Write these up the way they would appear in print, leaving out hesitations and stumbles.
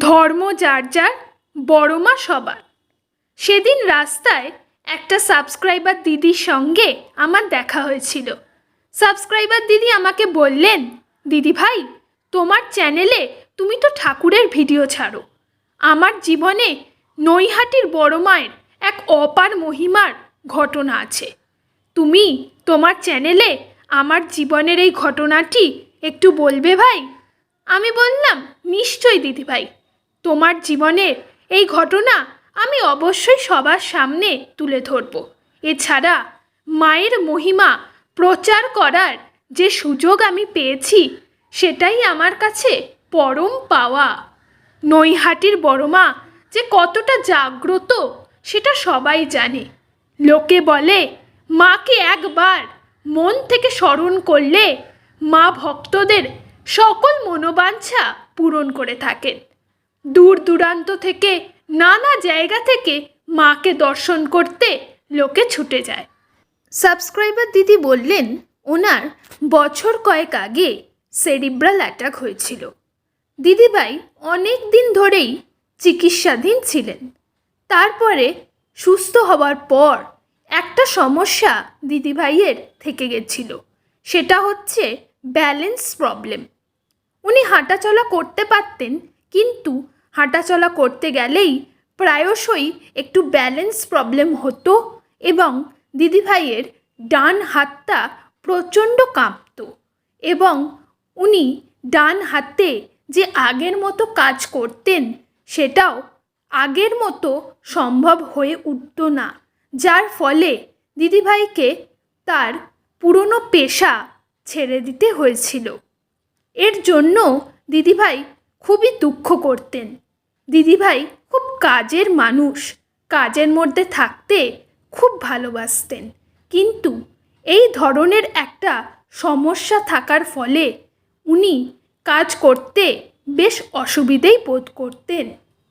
ধর্ম যার যার, বড় মা সবার। সেদিন রাস্তায় একটা সাবস্ক্রাইবার দিদির সঙ্গে আমার দেখা হয়েছিল। সাবস্ক্রাইবার দিদি আমাকে বললেন, দিদি ভাই, তোমার চ্যানেলে তুমি তো ঠাকুরের ভিডিও ছাড়ো। আমার জীবনে নৈহাটির বড় মায়ের এক অপার মহিমার ঘটনা আছে। তুমি তোমার চ্যানেলে আমার জীবনের এই ঘটনাটি একটু বলবে ভাই? আমি বললাম, নিশ্চয়ই দিদি ভাই, তোমার জীবনের এই ঘটনা আমি অবশ্যই সবার সামনে তুলে ধরব। এছাড়া মায়ের মহিমা প্রচার করার যে সুযোগ আমি পেয়েছি, সেটাই আমার কাছে পরম পাওয়া। নৈহাটির বড়মা যে কতটা জাগ্রত সেটা সবাই জানে। লোকে বলে, মাকে একবার মন থেকে স্মরণ করলে মা ভক্তদের সকল মনোবাঞ্ছা পূরণ করে থাকেন। দূর দূরান্ত থেকে, নানা জায়গা থেকে মাকে দর্শন করতে লোকে ছুটে যায়। সাবস্ক্রাইবার দিদি বললেন, ওনার বছর কয়েক আগে সেরিব্রাল অ্যাটাক হয়েছিল। দিদিভাই অনেক দিন ধরেই চিকিৎসাধীন ছিলেন। তারপরে সুস্থ হওয়ার পর একটা সমস্যা দিদিভাইয়ের থেকে গেছিল, সেটা হচ্ছে ব্যালেন্স প্রবলেম। উনি হাঁটাচলা করতে পারতেন, কিন্তু হাঁটাচলা করতে গেলেই প্রায়শই একটু ব্যালেন্স প্রবলেম হতো এবং দিদিভাইয়ের ডান হাতটা প্রচণ্ড কাঁপত এবং উনি ডান হাতে যে আগের মতো কাজ করতেন সেটাও আগের মতো সম্ভব হয়ে উঠত না, যার ফলে দিদিভাইকে তার পুরনো পেশা ছেড়ে দিতে হয়েছিল। এর জন্য দিদিভাই খুবই দুঃখ করতেন। দিদিভাই খুব কাজের মানুষ, কাজের মধ্যে থাকতে খুব ভালোবাসতেন, কিন্তু এই ধরনের একটা সমস্যা থাকার ফলে উনি কাজ করতে বেশ অসুবিধেই বোধ করতেন।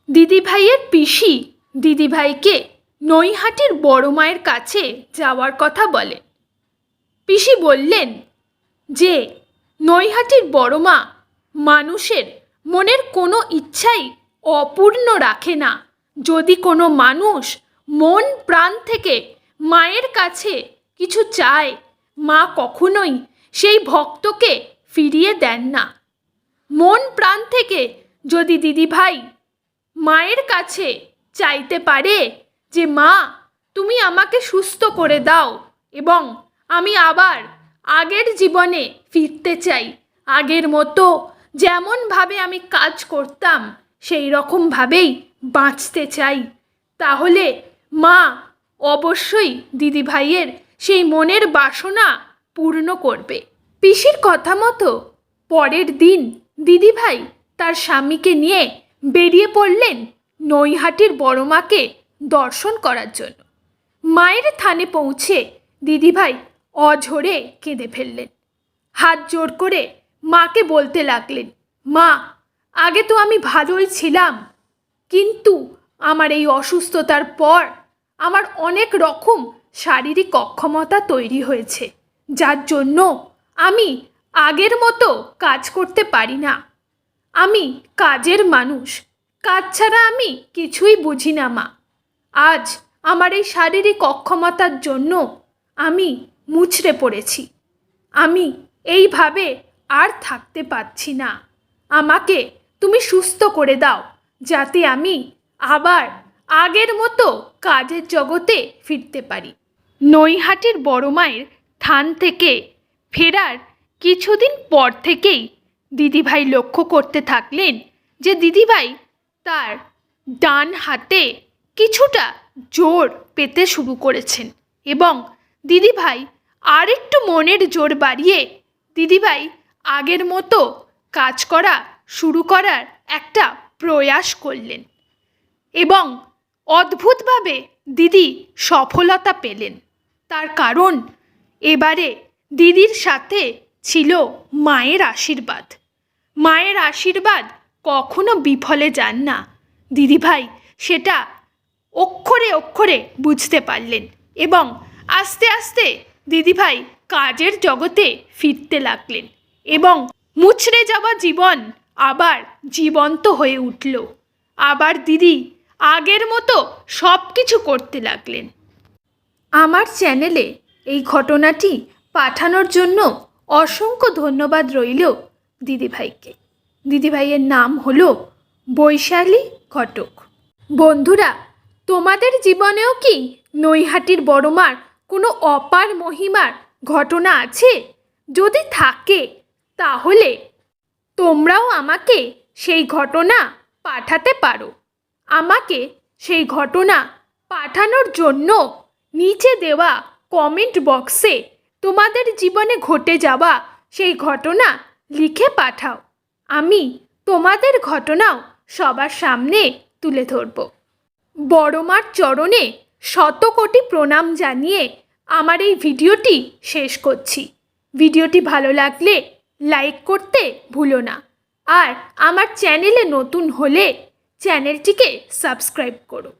দিদিভাইয়ের পিসি দিদিভাইকে নৈহাটির বড় মায়ের কাছে যাওয়ার কথা বলেন। পিসি বললেন যে নৈহাটির বড় মা মানুষের মনের কোনো ইচ্ছাই অপূর্ণ রাখে না। যদি কোনো মানুষ মন প্রাণ থেকে মায়ের কাছে কিছু চায়, মা কখনোই সেই ভক্তকে ফিরিয়ে দেন না। মন প্রাণ থেকে যদি দিদিভাই মায়ের কাছে চাইতে পারে যে মা, তুমি আমাকে সুস্থ করে দাও এবং আমি আবার আগের জীবনে ফিরতে চাই, আগের মতো যেমনভাবে আমি কাজ করতাম সেই রকমভাবেই বাঁচতে চাই, তাহলে মা অবশ্যই দিদিভাইয়ের সেই মনের বাসনা পূর্ণ করবে। পিসির কথা মতো পরের দিন দিদিভাই তার স্বামীকে নিয়ে বেরিয়ে পড়লেন নৈহাটির বড় মাকে দর্শন করার জন্য। মায়ের থানে পৌঁছে দিদিভাই অঝরে কেঁদে ফেললেন। হাত জোর করে মাকে বলতে লাগলেন, মা, আগে তো আমি ভালোই ছিলাম, কিন্তু আমার এই অসুস্থতার পর আমার অনেক রকম শারীরিক অক্ষমতা তৈরি হয়েছে, যার জন্য আমি আগের মতো কাজ করতে পারি না। আমি কাজের মানুষ, কাজ ছাড়া আমি কিছুই বুঝি না মা। আজ আমার এই শারীরিক অক্ষমতার জন্য আমি মুচড়ে পড়েছি। আমি এইভাবে আর থাকতে পারছি না। আমাকে তুমি সুস্থ করে দাও, যাতে আমি আবার আগের মতো কাজের জগতে ফিরতে পারি। নৈহাটির বড় মায়ের থান থেকে ফেরার কিছুদিন পর থেকেই দিদিভাই লক্ষ্য করতে থাকলেন যে দিদিভাই তার ডান হাতে কিছুটা জোর পেতে শুরু করেছেন এবং দিদিভাই আর একটু মনের জোর বাড়িয়ে দিদিভাই আগের মতো কাজ করা শুরু করার একটা প্রয়াস করলেন এবং অদ্ভুতভাবে দিদি সফলতা পেলেন। তার কারণ এবারে দিদির সাথে ছিল মায়ের আশীর্বাদ। মায়ের আশীর্বাদ কখনো বিফলে যান না। দিদিভাই সেটা অক্ষরে অক্ষরে বুঝতে পারলেন এবং আস্তে আস্তে দিদিভাই কাজের জগতে ফিরতে লাগলেন এবং মুচড়ে যাওয়া জীবন আবার জীবন্ত হয়ে উঠল। আবার দিদি আগের মতো সব কিছু করতে লাগলেন। আমার চ্যানেলে এই ঘটনাটি পাঠানোর জন্য অসংখ্য ধন্যবাদ রইল দিদিভাইকে। দিদিভাইয়ের নাম হলো বৈশালী ঘটক। বন্ধুরা, তোমাদের জীবনেও কি নৈহাটির বড়মার কোনো অপার মহিমার ঘটনা আছে? যদি থাকে তাহলে তোমরাও আমাকে সেই ঘটনা পাঠাতে পারো। আমাকে সেই ঘটনা পাঠানোর জন্য নিচে দেওয়া কমেন্ট বক্সে তোমাদের জীবনে ঘটে যাওয়া সেই ঘটনা লিখে পাঠাও। আমি তোমাদের ঘটনাও সবার সামনে তুলে ধরব। বড়মার চরণে শত কোটি প্রণাম জানিয়ে আমার এই ভিডিওটি শেষ করছি। ভিডিওটি ভালো লাগলে লাইক করতে ভুলো না, আর আমার চ্যানেলে নতুন হলে চ্যানেলটিকে সাবস্ক্রাইব করো।